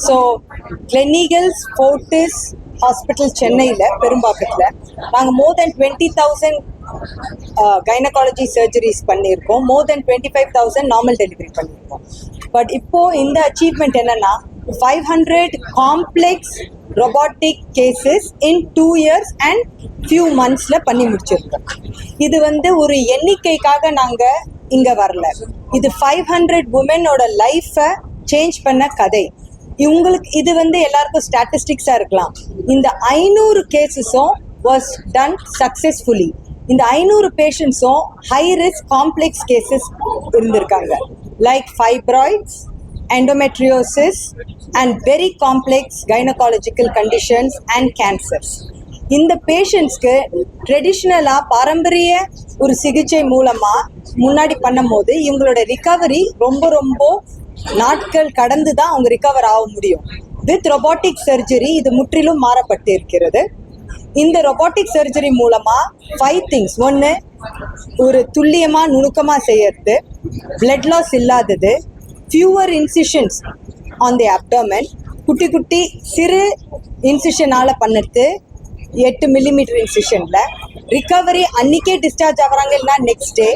So Gleneagles Fortis hospital சென்னையில் பெரும்பாக்கத்தில் நாங்கள் மோர் தென் 20,000 gynaecology surgeries பண்ணியிருக்கோம். மோர் தென் 25,000 நார்மல் டெலிவரி பண்ணியிருக்கோம். பட் இப்போது இந்த அச்சீவ்மெண்ட் என்னென்னா 500 complex robotic cases in 2 years and few monthsல பண்ணி முடிச்சிருக்கோம். இது ஒரு எண்ணிக்கைக்காக நாங்கள் இங்கே வரல. இது 500 உமனோட லைஃப்பை சேஞ்ச் பண்ண கதை. இவங்களுக்கு இது எல்லாருக்கும் ஸ்டாட்டிஸ்டிக்ஸாக இருக்கலாம். இந்த 500 கேசஸும் வாஸ் டன் சக்ஸஸ்ஃபுல்லி. இந்த 500 பேஷண்ட்ஸும் ஹை ரிஸ்க் காம்ப்ளெக்ஸ் கேசஸ் இருந்திருக்காங்க. Like fibroids, endometriosis and very complex gynecological conditions and cancers. இந்த பேஷண்ட்ஸ்க்கு ட்ரெடிஷ்னலாக பாரம்பரிய ஒரு சிகிச்சை மூலமாக முன்னாடி பண்ணும் போது இவங்களோட ரிகவரி ரொம்ப நாட்கள் கடந்து தான் அவங்க ரிகவர் ஆக முடியும். வித் ரொபாட்டிக் சர்ஜரி இது முற்றிலும் மாறப்பட்டு இருக்கிறது. இந்த ரொபாட்டிக் சர்ஜரி மூலமாக 5 things. 1, ஒரு துல்லியமாக நுணுக்கமாக செய்யறது, பிளட் லாஸ் இல்லாதது, fewer incisions on the abdomen, குட்டி சிறு இன்சிஷனால் பண்ணுறது, 8 மில்லிமீட்டர் இன்சிஷனில் ரிகவரி. அன்றைக்கே டிஸ்சார்ஜ் ஆகிறாங்க, இல்லைனா நெக்ஸ்ட் டே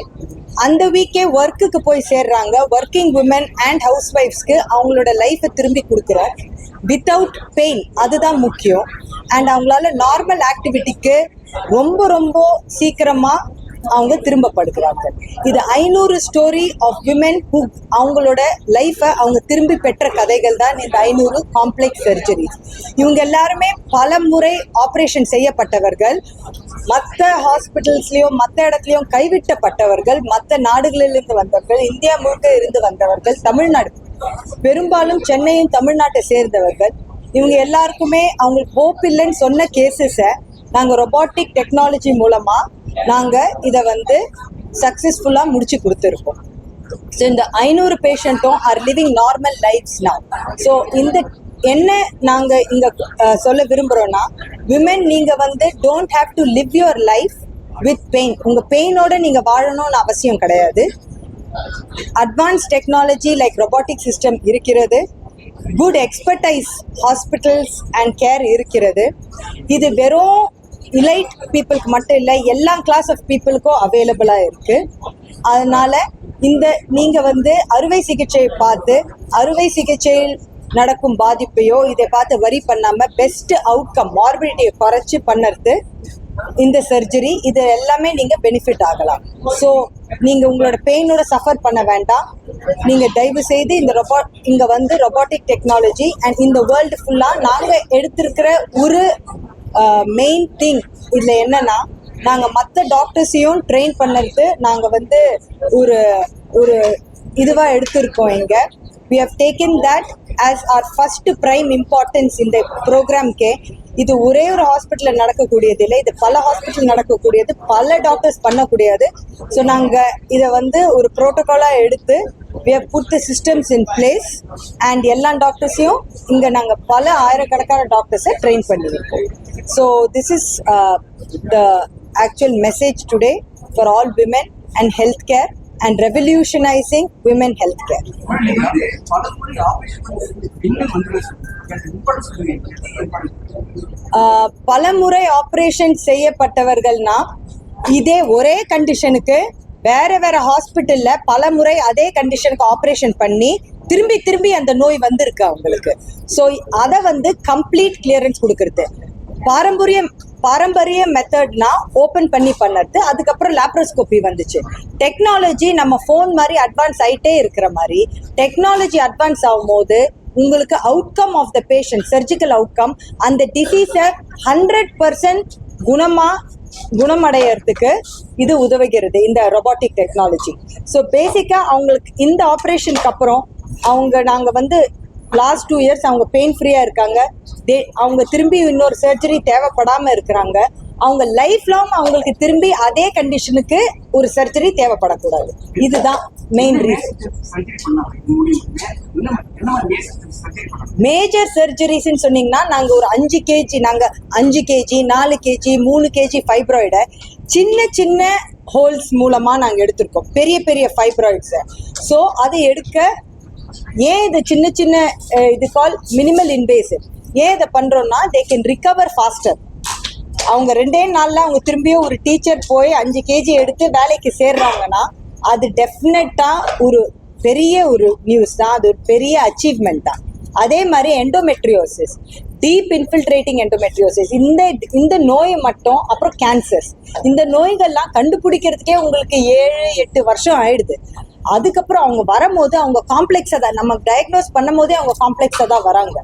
அந்த வீக்கே ஒர்க்குக்கு போய் சேர்றாங்க. ஒர்க்கிங் உமன் அண்ட் ஹவுஸ் ஒய்ஃப்ஸ்க்கு அவங்களோட லைஃப்பை திரும்பி கொடுக்குறோம் வித்தவுட் பெயின். அதுதான் முக்கியம். அண்ட் அவங்களால நார்மல் ஆக்டிவிட்டிக்கு ரொம்ப சீக்கிரமாக அவங்க திரும்பப்படுகிறாங்க. இது 500 ஸ்டோரி ஆஃப் விமென் ஹூ அவங்களோட லைஃப்பை அவங்க திரும்பி பெற்ற கதைகள் தான் இந்த 500 காம்ப்ளெக்ஸ் சர்ஜரிஸ். இவங்க எல்லாருமே பல முறை ஆப்ரேஷன் செய்யப்பட்டவர்கள், மற்ற ஹாஸ்பிட்டல்ஸ்லேயும் மற்ற இடத்துலையும் கைவிட்டப்பட்டவர்கள், மற்ற நாடுகளிலிருந்து வந்தவர்கள், இந்தியா முழுக்க இருந்து வந்தவர்கள், தமிழ்நாடு பெரும்பாலும் சென்னையும் தமிழ்நாட்டை சேர்ந்தவர்கள். இவங்க எல்லாருக்குமே அவங்களுக்கு ஹோப் இல்லைன்னு சொன்ன கேசஸை நாங்கள் ரொபாட்டிக் டெக்னாலஜி மூலமாக நாங்கள் இதை சக்ஸஸ்ஃபுல்லாக முடிச்சு கொடுத்துருக்கோம். ஸோ இந்த 500 பேஷண்ட்டும் are living normal lifes now. So இந்த என்ன நாங்கள் இங்கே சொல்ல விரும்புகிறோன்னா, விமென் நீங்கள் don't have to live your life with pain. உங்கள் பெயினோட நீங்கள் வாழணும்னு அவசியம் கிடையாது. Advance technology like robotic system இருக்கிறது. Good expertise hospitals and care இருக்கிறது. இது வெறும் இலைட் பீப்புளுக்கு மட்டும் இல்லை, எல்லா கிளாஸ் ஆஃப் பீப்புளுக்கும் அவைலபிளாக இருக்குது. அதனால் நீங்கள் அறுவை சிகிச்சை பார்த்து அறுவை சிகிச்சையில் நடக்கும் பாதிப்பையோ இதை பார்த்து வரி பண்ணாமல் பெஸ்ட் அவுட்கம், மார்பிலிட்டியை குறைச்சி பண்ணுறது இந்த சர்ஜரி. இது எல்லாமே நீங்கள் பெனிஃபிட் ஆகலாம். ஸோ நீங்கள் உங்களோட பெயினோட சஃபர் பண்ண வேண்டாம். நீங்கள் தயவு செய்து இங்கே ரொபாட்டிக் டெக்னாலஜி அண்ட் இந்த வேர்ல்டு ஃபுல்லாக நாங்கள் எடுத்திருக்கிற ஒரு மெயின் திங் இதில் என்னென்னா, நாங்கள் மற்ற டாக்டர்ஸையும் ட்ரெயின் பண்ணுறது நாங்கள் ஒரு ஒரு இதுவாக எடுத்திருக்கோம். இங்கே we have taken that as our first prime importance இந்த ப்ரோக்ராம்க்கே. இது ஒரே ஒரு ஹாஸ்பிட்டலில் நடக்கக்கூடியது இல்லை, இது பல ஹாஸ்பிட்டல் நடக்கக்கூடியது, பல டாக்டர்ஸ் பண்ணக்கூடியது. ஸோ நாங்கள் இதை ஒரு ப்ரோட்டோகாலாக எடுத்து we have put the systems in place and எல்லா டாக்டர்ஸையும் இங்கே நாங்கள் பல ஆயிரக்கணக்கான டாக்டர்ஸை ட்ரெயின் பண்ணியிருக்கோம். So this is the actual message today for all women and healthcare and revolutionizing women healthcare. பலமுறை ஆப்ரேஷன் செய்யப்பட்டவர்கள்னா இதே ஒரே கண்டிஷனுக்கு வேற ஹாஸ்பிட்டல்ல பல முறை அதே கண்டிஷனுக்கு ஆப்ரேஷன் பண்ணி திரும்பி அந்த நோய் வந்திருக்கு அவங்களுக்கு. ஸோ அதை கம்ப்ளீட் கிளியரன்ஸ் கொடுக்கறது. பாரம்பரிய மெத்தட்னா ஓப்பன் பண்ணி பண்ணுறது. அதுக்கப்புறம் லேப்ரோஸ்கோபி வந்துச்சு. டெக்னாலஜி நம்ம ஃபோன் மாதிரி அட்வான்ஸ் ஆகிட்டே இருக்கிற மாதிரி டெக்னாலஜி அட்வான்ஸ் ஆகும்போது உங்களுக்கு outcome of the patient, surgical outcome, அந்த டிசீஸை 100% குணமடைகிறதுக்கு இது உதவுகிறது இந்த ரொபாட்டிக் டெக்னாலஜி. ஸோ பேசிக்காக அவங்களுக்கு இந்த ஆப்ரேஷனுக்கு அப்புறம் நாங்கள் லாஸ்ட் 2 years அவங்க பெயின் ஃப்ரீயாக இருக்காங்க. அவங்க திரும்பி இன்னொரு சர்ஜரி தேவைப்படாமல் இருக்கிறாங்க. அவங்க லைஃப் லாங் அவங்களுக்கு திரும்பி அதே கண்டிஷனுக்கு ஒரு சர்ஜரி தேவைப்படக்கூடாது. இதுதான் மெயின் ரீசன். மேஜர் சர்ஜரிஸ்ன்னு சொன்னீங்கன்னா நாங்கள் ஒரு 5 kg 4 kg 3 kg ஃபைப்ராய்டை சின்ன ஹோல்ஸ் மூலமாக நாங்கள் எடுத்திருக்கோம். பெரிய ஃபைப்ராய்ட்ஸை. ஸோ அதை எடுக்க ஏன் இது சின்ன சின்ன இது கால் மினிமல் இன்வேசிவ், ஏன் இதை பண்றோம்னா தே கேன் ரிகவர் ஃபாஸ்டர். அவங்க 2 நாள்ல அவங்க திரும்பியும் ஒரு டீச்சர் போய் 5 kg எடுத்து வேலைக்கு சேர்றாங்கன்னா அது டெஃபினட்டா ஒரு பெரிய ஒரு நியூஸ் தான், அது ஒரு பெரிய அச்சீவ்மெண்ட் தான். அதே மாதிரி எண்டோமெட்ரியோசிஸ், டீப் இன்ஃபில்ட்ரேட்டிங் எண்டோமெட்ரியோசிஸ், இந்த நோய் மட்டும், அப்புறம் கேன்சர்ஸ், இந்த நோய்கள்லாம் கண்டுபிடிக்கிறதுக்கே உங்களுக்கு 7-8 வருஷம் ஆயிடுது. அதுக்கப்புறம் அவங்க வரும்போது அவங்க காம்ப்ளெக்ஸாக தான், நம்ம டயக்னோஸ் பண்ணும் போதே அவங்க காம்ப்ளெக்ஸாக தான் வராங்க.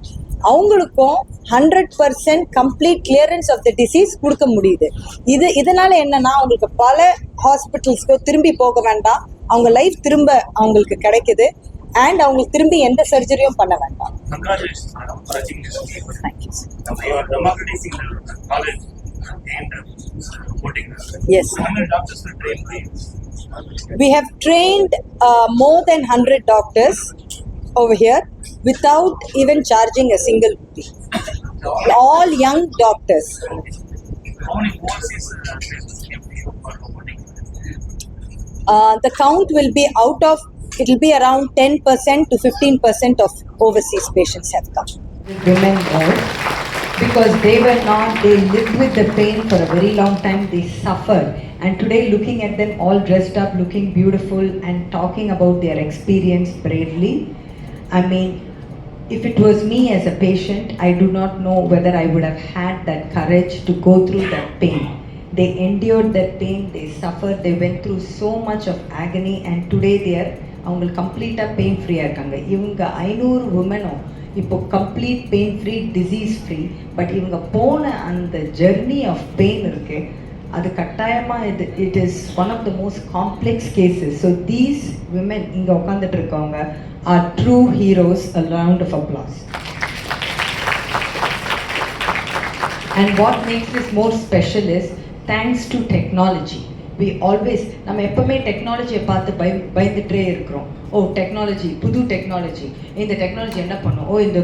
அவங்களுக்கும் 100% complete clearance of the disease கொடுக்க முடியுது. இதனால என்னன்னா அவங்களுக்கு பல ஹாஸ்பிட்டல்ஸ்க்கு திரும்பி போக வேண்டாம், அவங்க லைஃப் திரும்ப அவங்களுக்கு கிடைக்குது, அண்ட் அவங்களுக்கு திரும்பி எந்த சர்ஜரியும் பண்ண வேண்டாம். Yes. We have trained more than 100 doctors over here without even charging a single rupee. All young doctors. The count will be it will be around 10% to 15% of overseas patients have come. Women more because they lived with the pain for a very long time, they suffered, and today looking at them all dressed up, looking beautiful and talking about their experience bravely, I mean, if it was me as a patient, I do not know whether I would have had that courage to go through that pain. They endured that pain, they suffered, they went through so much of agony, and today they are அவங்களுக்கு கம்ப்ளீட்டாக pain ஃப்ரீயாக இருக்காங்க. இவங்க 500 உமனும் இப்போ complete pain free, disease free. But இவங்க போன அந்த ஜெர்னி ஆஃப் பெயின் இருக்கு, அது கட்டாயமாக it is one of the most complex cases. So these women இங்கே உட்காந்துட்டு இருக்கவங்க are true heroes. A round of applause. And what makes this more special is thanks to technology. We always, நம்ம எப்பவுமே டெக்னாலஜியை பார்த்து பயந்துட்டே இருக்கிறோம். ஓ டெக்னாலஜி, புது டெக்னாலஜி, இந்த டெக்னாலஜி என்ன பண்ணும், ஓ இந்த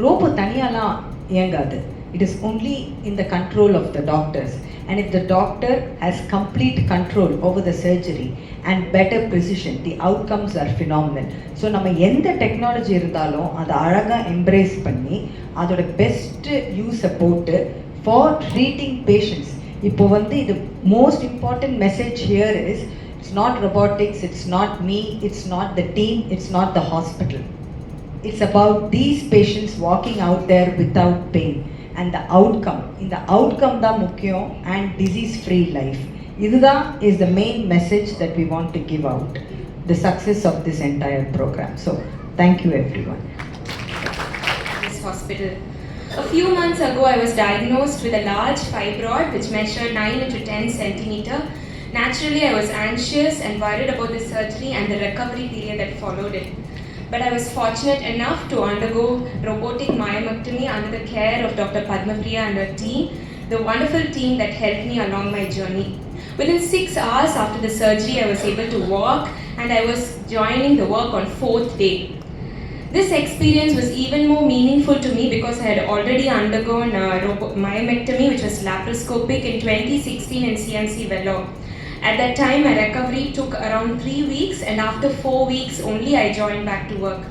ரோபோ தனியாலாம் இயங்காது. It is only in the control of the doctors, and if the doctor has complete control over the surgery and better precision, the outcomes are phenomenal. So நம்ம எந்த technology இருந்தாலும் அதை அழகாக எம்ப்ரேஸ் பண்ணி அதோட பெஸ்ட் யூஸை போட்டு ஃபார் ட்ரீட்டிங் பேஷண்ட்ஸ். இப்போ இது most important message here is it's not robotics, it's not me, it's not the team, it's not the hospital. It's about these patients walking out there without pain and the outcome. In the outcome da mukkiyam and disease free life. Idha is the main message that we want to give out, the success of this entire program. So thank you everyone. This hospital. A few months ago, I was diagnosed with a large fibroid which measured 9 into 10 centimeter. Naturally, I was anxious and worried about the surgery and the recovery period that followed it. But I was fortunate enough to undergo robotic myomectomy under the care of Dr. Padmapriya and her team, the wonderful team that helped me along my journey. Within 6 hours after the surgery, I was able to walk, and I was joining the work on 4th day. This experience was even more meaningful to me because I had already undergone myomectomy, which was laparoscopic, in 2016 in CMC Vellore. At that time, my recovery took around 3 weeks, and after 4 weeks only, I joined back to work.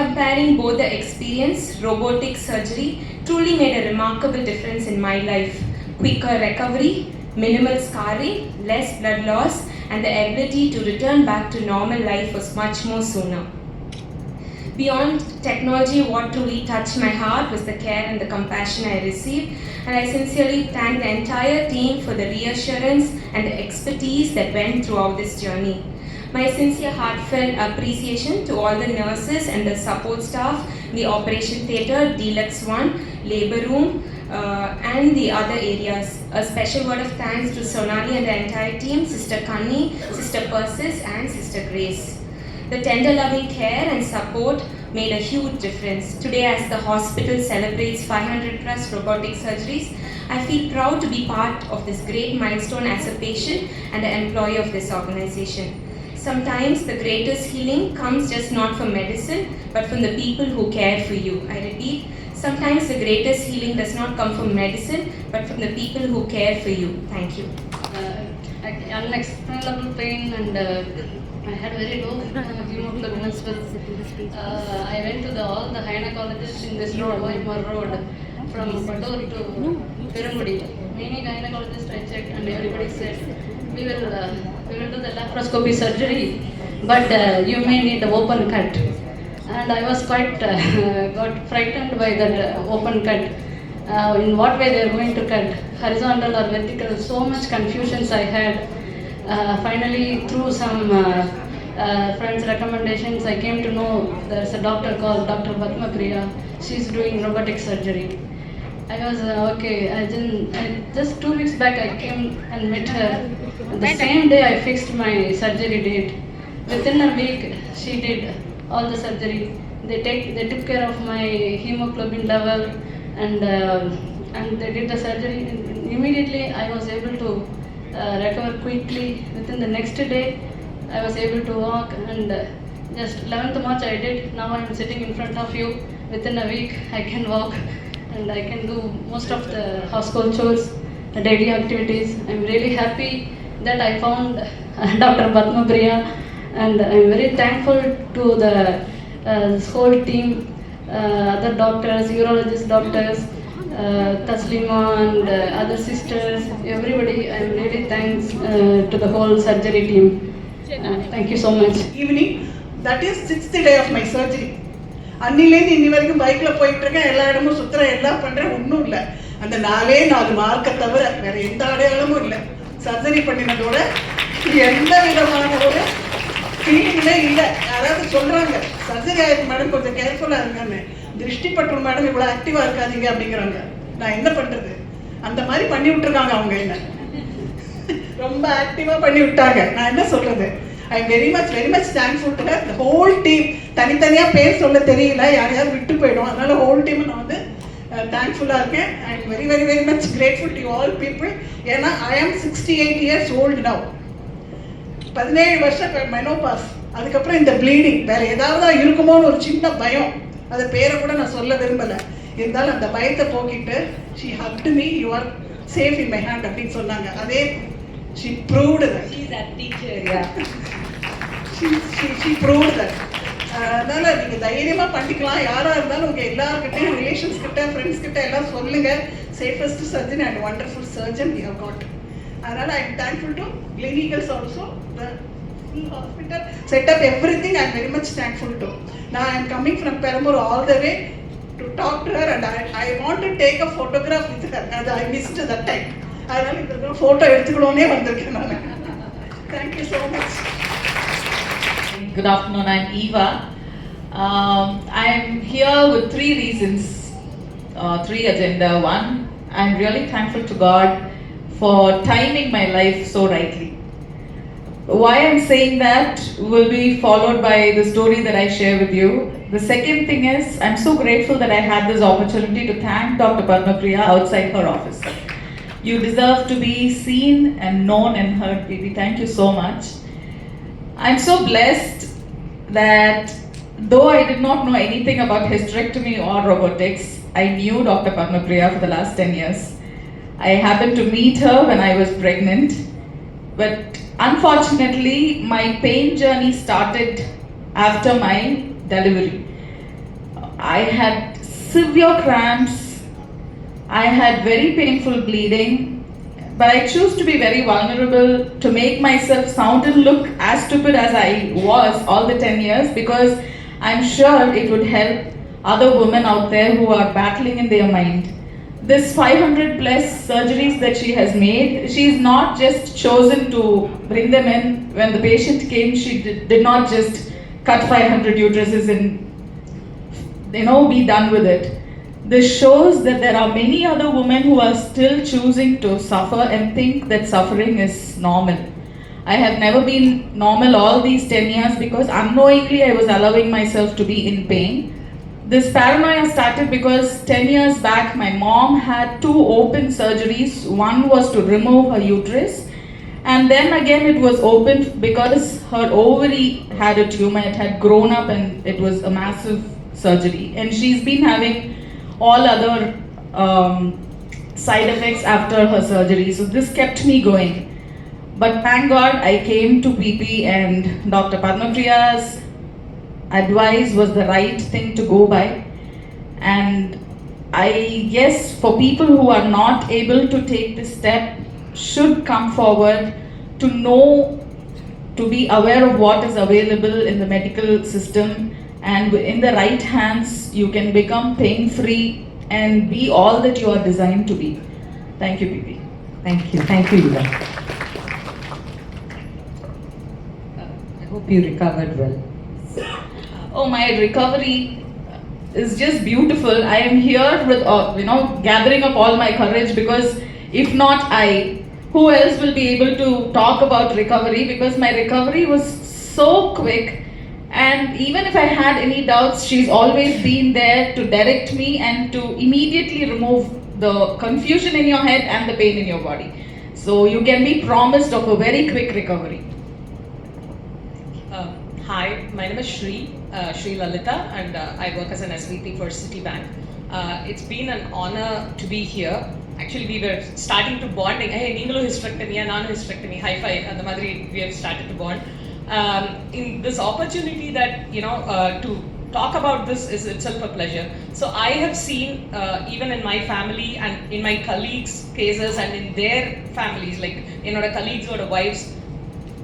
Comparing both the experience, robotic surgery truly made a remarkable difference in my life. Quicker recovery, minimal scarring, less blood loss, and the ability to return back to normal life was much more sooner. Beyond technology, what truly touched my heart was the care and the compassion I received, and I sincerely thank the entire team for the reassurance and the expertise that went throughout this journey. My sincere heartfelt appreciation to all the nurses and the support staff in the operation theatre, Deluxe 1, labour room, and the other areas. A special word of thanks to Sonali and the entire team, Sister Kanni, Sister Persis, and Sister Grace. The tender loving care and support made a huge difference. Today, as the hospital celebrates 500 plus robotic surgeries, I feel proud to be part of this great milestone as a patient and an employee of this organization. Sometimes the greatest healing comes just not from medicine, but from the people who care for you. I repeat, sometimes the greatest healing does not come from medicine, but from the people who care for you. Thank you. I like unexplainable pain, and I had very low hemoglobin as well. I went to all the gynecologists in this road, Vaimar road, from Padur to Perumudi. Many gynecologists I checked, and everybody said we will do the laparoscopy surgery, but you may need the open cut. And I was quite got frightened by that open cut. In what way they are going to cut, horizontal or vertical? So much confusions I had. Finally, through some friends' recommendations, I came to know there's a doctor called Dr. Padma Priya. She's doing robotic surgery. I was okay. Just 2 weeks back I came and met her. The same day I fixed my surgery date. Within a week she did all the surgery. They took care of my hemoglobin level, and they did the surgery. And immediately I was able to recover quickly. Within the next day I was able to walk, and just 11th March I did. Now I am sitting in front of you. Within a week I can walk, and I can do most of the household chores, the daily activities. I'm really happy that I found Dr. Padma Priya, and I'm very thankful to this whole team, other doctors, urologist doctors, Taslima and other sisters, everybody. I'm really thanks to the whole surgery team. Thank you so much. Evening, that is 6th day of my surgery. அன்னிலேருந்து இன்னி வரைக்கும் பைக்கில் போயிட்டு இருக்கேன், எல்லா இடமும் சுற்றுறேன், எல்லாம் பண்ணுறேன், ஒன்றும் இல்லை. அந்த 4 மார்க்கை தவிர வேறு எந்த அடையாளமும் இல்லை. சர்ஜரி பண்ணினதோட எந்த விதமான ஒரு ஃபீலிங்கே இல்லை. யாராவது சொல்கிறாங்க சர்ஜரி ஆயிருக்கு மேடம், கொஞ்சம் கேர்ஃபுல்லாக இருங்கன்னு. திருஷ்டி பட்டு மேடம் இவ்வளோ ஆக்டிவாக இருக்காதீங்க அப்படிங்கிறாங்க. நான் என்ன பண்ணுறது? அந்த மாதிரி பண்ணி விட்டுருக்காங்க அவங்க. என்ன ரொம்ப ஆக்டிவாக பண்ணி விட்டாங்க. நான் என்ன சொல்கிறது? I am very much thankful to her. The whole team. தனித்தனியாக பேர் சொல்ல தெரியல, யாரையாவது விட்டு போயிடும். அதனால ஹோல் டீம் நான் வந்து தேங்க்ஃபுல்லாக இருக்கேன். I am very much grateful to all people. ஏன்னா ஐ ஆம் 68 years old now. 17 வருஷம் மெனோபாஸ். அதுக்கப்புறம் இந்த ப்ளீடிங் வேறு ஏதாவது இருக்குமோன்னு ஒரு சின்ன பயம். அது பேரை கூட நான் சொல்ல விரும்பலை. இருந்தாலும் அந்த பயத்தை போக்கிட்டு she hugged me, you are safe in my hand அப்படின்னு சொன்னாங்க. அதே she proved that. She's our teacher, yeah. she proved that. அதனால நீங்க தைரியமா பண்ணிக்கலாம். யாரா இருந்தாலும் உங்க எல்லார்கிட்டையும், ரிலேஷன்ஸ் கிட்ட, ஃப்ரெண்ட்ஸ் கிட்ட எல்லாம் சொல்லுங்க. Safest surgeon and wonderful surgeon we have got. அதனால I am thankful to Gleneagles also, the full hospital setup, everything I am very much thankful to. Now I am coming from Perambur all the way to talk to her, and I want to take a photograph with her, and I missed that time. அதனால இந்த photo எடுத்துக்கணும்னே வந்திருக்கேன் நான். Thank you so much. Good afternoon, I'm Eva. I'm here with 3 reasons, 3 agenda. 1, I'm really thankful to God for timing my life so rightly. Why I'm saying that will be followed by the story that I share with you. The second thing is, I'm so grateful that I had this opportunity to thank Dr. Padma Priya outside her office. You deserve to be seen and known and heard, baby. Thank you so much. I'm so blessed that though I did not know anything about hysterectomy or robotics, I knew Dr. Padma Priya for the last 10 years. I happened to meet her when I was pregnant, but unfortunately my pain journey started after my delivery. I had severe cramps. I had very painful bleeding, but I choose to be very vulnerable to make myself sound and look as stupid as I was all the 10 years, because I'm sure it would help other women out there who are battling in their mind. This 500 plus surgeries that she has made, she's not just chosen to bring them in. When the patient came, she did not just cut 500 uteruses and be done with it. This shows that there are many other women who are still choosing to suffer and think that suffering is normal. I have never been normal all these 10 years because unknowingly I was allowing myself to be in pain. This paranoia started because 10 years back my mom had 2 open surgeries. One was to remove her uterus, and then again it was opened because her ovary had a tumor. It had grown up and it was a massive surgery, and she's been having all other side effects after her surgery. So this kept me going. But thank God I came to PP and Dr. Padmapriya's advice was the right thing to go by. And I guess for people who are not able to take this step should come forward to know, to be aware of what is available in the medical system, and in the right hands you can become pain free and be all that you are designed to be. Thank you, PP. Thank you, Eva. I hope you recovered well. Oh, my recovery is just beautiful. I am here with, gathering up all my courage, because if not I, who else will be able to talk about recovery? Because my recovery was so quick, and even if I had any doubts, she's always been there to direct me and to immediately remove the confusion in your head and the pain in your body. So you can be promised of a very quick recovery. Hi, my name is Sri Lalita, and I work as an SVP for Citibank. It's been an honor to be here. Actually, we were starting to bonding. Hey, Ningalo hysterectomy, Nanu hysterectomy, high five, and the Madri, we have started to bond. In this opportunity that, to talk about this is itself a pleasure. So I have seen, even in my family and in my colleagues' cases and in their families, like, the colleagues or the wives,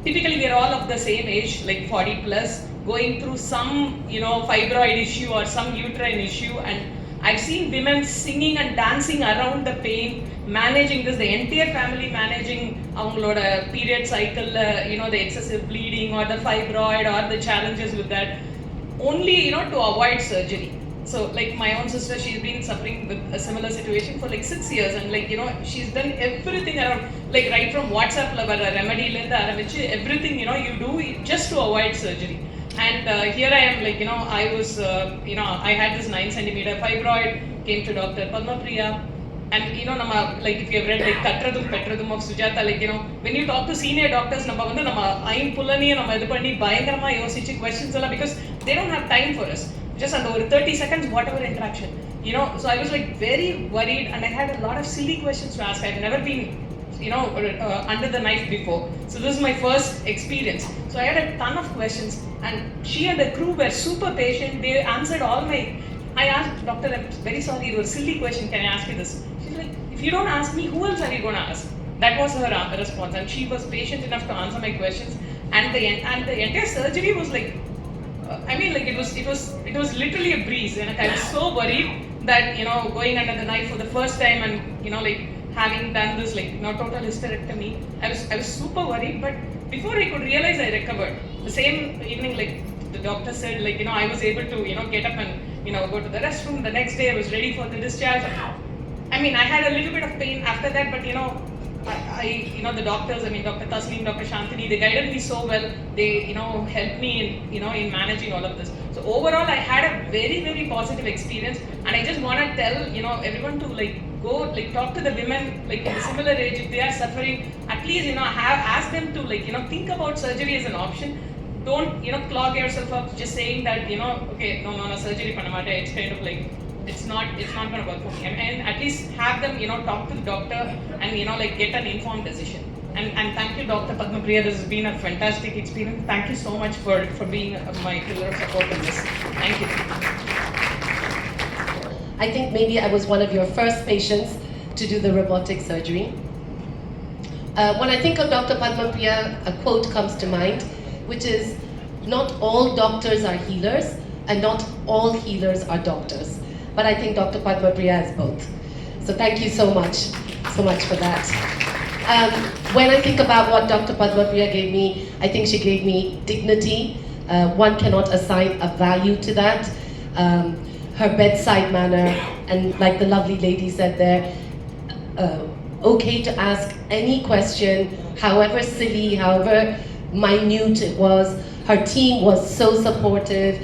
typically we are all of the same age, like 40 plus, going through some, fibroid issue or some uterine issue, and I've seen women singing and dancing around the pain, managing this, the entire family managing avangaloda period cycle, the excessive bleeding or the fibroid or the challenges with that, only, to avoid surgery. So, like, my own sister, she's been suffering with a similar situation for like 6 years, and like, she's done everything around, like, right from WhatsApp level, remedy, everything, you do just to avoid surgery. And here I am, like, I was, I had this 9 centimeter fibroid, came to Dr. Padmapriya, and like, if you have read like Katradum Petradum of Sujata, like, when you talk to senior doctors, I'm pulani and bayangarama yosichi questions because they don't have time for us. Just under 30 seconds, whatever interaction. So I was like very worried, and I had a lot of silly questions to ask. I've never been, under the knife before. So this is my first experience. So I had a ton of questions, and she and the crew were super patient. They answered all my. I asked, Doctor, I'm very sorry, it was a silly question. Can I ask you this? She's like, if you don't ask me, who else are you going to ask? That was her response, and she was patient enough to answer my questions. And the entire surgery was like. It was literally a breeze, and I was so worried that, going under the knife for the first time and, having done this, total hysterectomy, I was super worried, but before I could realize, I recovered. The same evening, the doctor said, I was able to, get up and, go to the restroom. The next day I was ready for the discharge. I had a little bit of pain after that, but, the doctors, Dr. Tasneem, Dr. Shantini, they guided me so well. They, helped me in, in managing all of this. So overall, I had a very, very positive experience, and I just want to tell, everyone to go, talk to the women, in a similar age, if they are suffering, at least, ask them to, think about surgery as an option. Don't, clog yourself up just saying that, okay, no, surgery panamata, it's kind of it's not going to work for me. And at least have them, talk to the doctor and, get an informed decision. And thank you, Dr. Padmapriya. This has been a fantastic experience. Thank you so much for being my pillar of support in this. Thank you. I think maybe I was one of your first patients to do the robotic surgery. When I think of Dr. Padmapriya, a quote comes to mind, which is, not all doctors are healers, and not all healers are doctors. But I think Dr. Padmapriya is both. So thank you so much for that. When I think about what Dr. Padmapriya gave me, I think she gave me dignity. One cannot assign a value to that. Her bedside manner, and like the lovely lady said there, okay to ask any question, however silly, however minute it was. Her team was so supportive.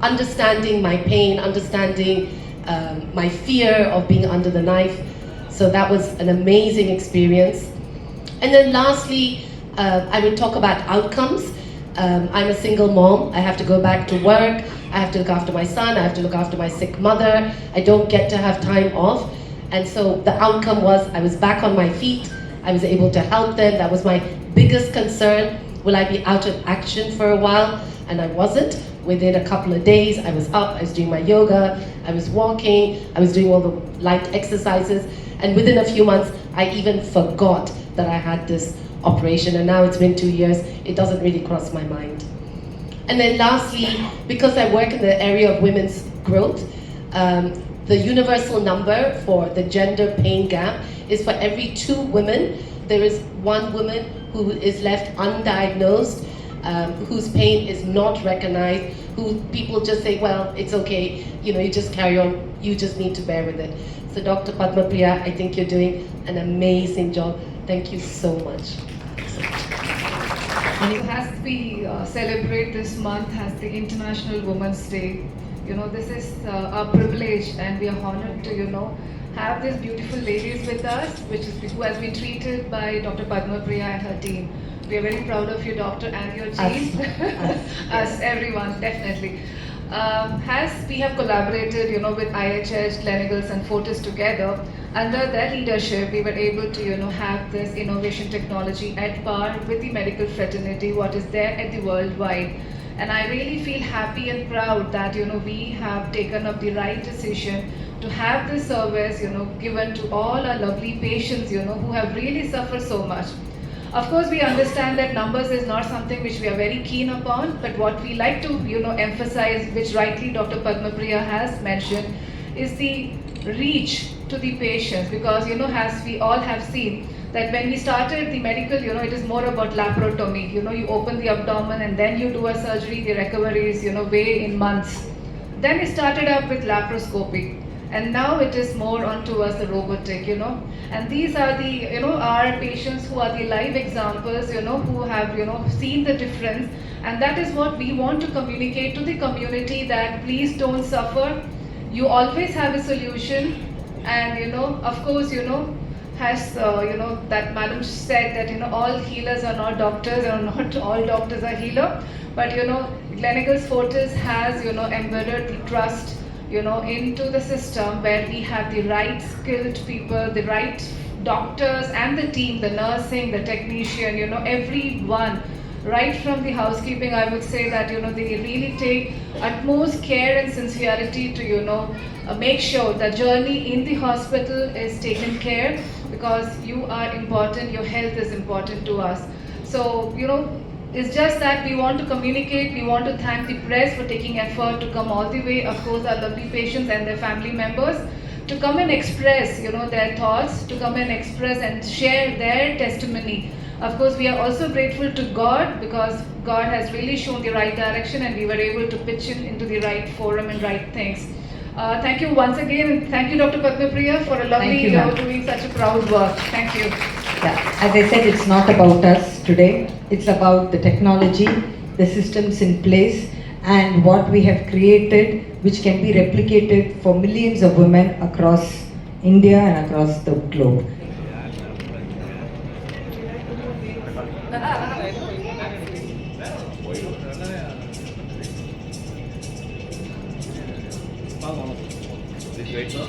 Understanding my pain, understanding my fear of being under the knife. So that was an amazing experience. And then lastly, I would talk about outcomes. I'm a single mom. I have to go back to work. I have to look after my son. I have to look after my sick mother. I don't get to have time off. And so the outcome was I was back on my feet. I was able to help them. That was my biggest concern. Will I be out of action for a while? And I wasn't. Within a couple of days, I was up, I was doing my yoga, I was walking, I was doing all the light exercises, and within a few months, I even forgot that I had this operation, and now it's been 2 years, it doesn't really cross my mind. And then lastly, because I work in the area of women's growth, the universal number for the gender pain gap is for every 2 women, there is 1 woman who is left undiagnosed, whose pain is not recognized, who people just say, well, it's okay, you know, you just carry on, you just need to bear with it. So Dr. Padma Priya, I think you're doing an amazing job. Thank you so much. So as we celebrate this month as the International Women's Day, you know, this is our privilege, and we are honored to, you know, have these beautiful ladies with us, who has been treated by Dr. Padma Priya and her team. We are very proud of you, doctor, and your team. Us, everyone, definitely. As we have collaborated, you know, with IHH, Gleneagles, and Fortis together, under their leadership, we were able to, you know, have this innovation technology at par with the medical fraternity, what is there at the worldwide. And I really feel happy and proud that, you know, we have taken up the right decision to have this service, you know, given to all our lovely patients, you know, who have really suffered so much. Of course, we understand that numbers is not something which we are very keen upon, but what we like to, you know, emphasize, which rightly Dr. Padma Priya has mentioned, is the reach to the patients, because, you know, as we all have seen, that when we started the medical, you know, it is more about laparotomy. You know, you open the abdomen and then you do a surgery, the recovery is, you know, way in months. Then it started up with laparoscopy. And now it is more on towards the robotic, you know. And these are the, you know, our patients who are the live examples, you know, who have, you know, seen the difference. And that is what we want to communicate to the community, that please don't suffer. You always have a solution. And, you know, of course, you know, has, you know, that madam said that, you know, all healers are not doctors, or not all doctors are healer. But, you know, Gleneagles Fortis has, you know, embedded the trust, you know, into the system, where we have the right skilled people, the right doctors, and the team, the nursing, the technician, you know, everyone, right from the housekeeping, I would say that, you know, they really take utmost care and sincerity to, you know, make sure the journey in the hospital is taken care, because you are important, your health is important to us. So, you know, it's just that we want to communicate, we want to thank the press for taking effort to come all the way, of course, our lovely patients and their family members, to come and express, you know, their thoughts, to come and express and share their testimony. Of course, we are also grateful to God, because God has really shown the right direction, and we were able to pitch in into the right forum and right things. Thank you once again, and thank you, Dr. Padma Priya, for a lovely doing such a proud work. Thank you. Yeah, as I said, it's not about us today. It's about the technology, the systems in place, and what we have created, which can be replicated for millions of women across India and across the globe. This way, sir.